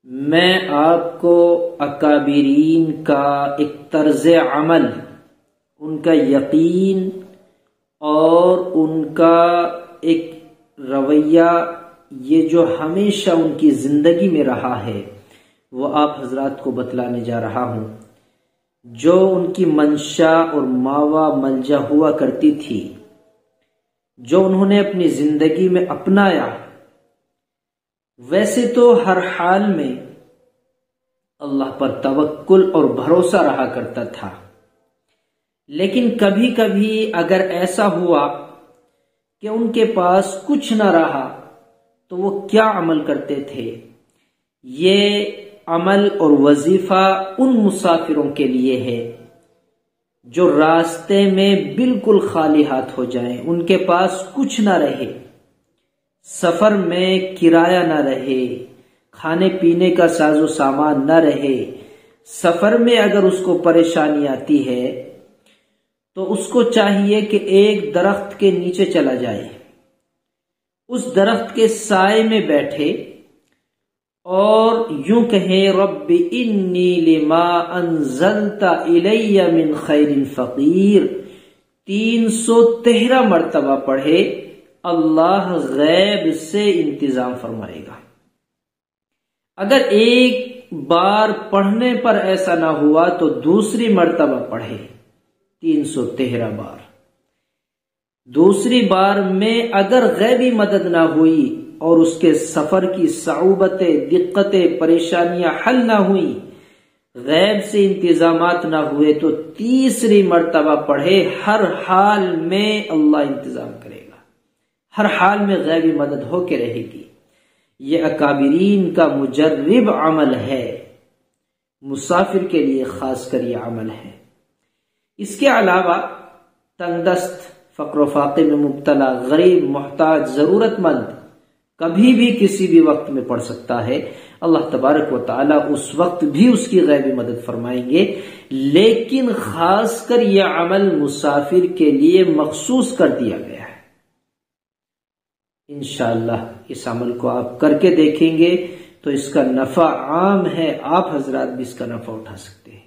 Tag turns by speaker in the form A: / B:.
A: میں آپ کو اکابرین کا ایک طرز عمل، ان کا یقین اور ان کا ایک رویہ، یہ جو ہمیشہ ان کی زندگی میں رہا ہے، وہ آپ حضرات کو بتلانے جا رہا ہوں۔ جو ان کی منشا اور ماوا ملجا ہوا کرتی تھی، جو انہوں نے اپنی زندگی میں اپنایا، ویسے تو ہر حال میں اللہ پر توکل اور بھروسہ رہا کرتا تھا، لیکن کبھی کبھی اگر ایسا ہوا کہ ان کے پاس کچھ نہ رہا تو وہ کیا عمل کرتے تھے؟ یہ عمل اور وظیفہ ان مسافروں کے لیے ہے جو راستے میں بالکل خالی ہاتھ ہو جائیں، ان کے پاس کچھ نہ رہے، سفر میں کرایہ نہ رہے، کھانے پینے کا ساز و سامان نہ رہے، سفر میں اگر اس کو پریشانی آتی ہے تو اس کو چاہیے کہ ایک درخت کے نیچے چلا جائے، اس درخت کے سائے میں بیٹھے اور یوں کہیں رب انی لما انزلت الی من خیر فقیر، 313 مرتبہ پڑھے، اللہ غیب سے انتظام فرمائے گا۔ اگر ایک بار پڑھنے پر ایسا نہ ہوا تو دوسری مرتبہ پڑھے، 313 بار۔ دوسری بار میں اگر غیبی مدد نہ ہوئی اور اس کے سفر کی صعوبتیں، دقتیں، پریشانیاں حل نہ ہوئی، غیب سے انتظامات نہ ہوئے تو تیسری مرتبہ پڑھے، ہر حال میں اللہ انتظام کرے گا، ہر حال میں غیبی مدد ہو کے رہے گی۔ یہ اکابرین کا مجرب عمل ہے، مسافر کے لیے خاص کر یہ عمل ہے۔ اس کے علاوہ تنگ دست، فقر و فاقے میں مبتلا، غریب، محتاج، ضرورت مند کبھی بھی کسی بھی وقت میں پڑھ سکتا ہے، اللہ تبارک و تعالی اس وقت بھی اس کی غیبی مدد فرمائیں گے، لیکن خاص کر یہ عمل مسافر کے لیے مخصوص کر دیا گیا ہے۔ انشاءاللہ اس عمل کو آپ کر کے دیکھیں گے تو اس کا نفع عام ہے، آپ حضرات بھی اس کا نفع اٹھا سکتے ہیں۔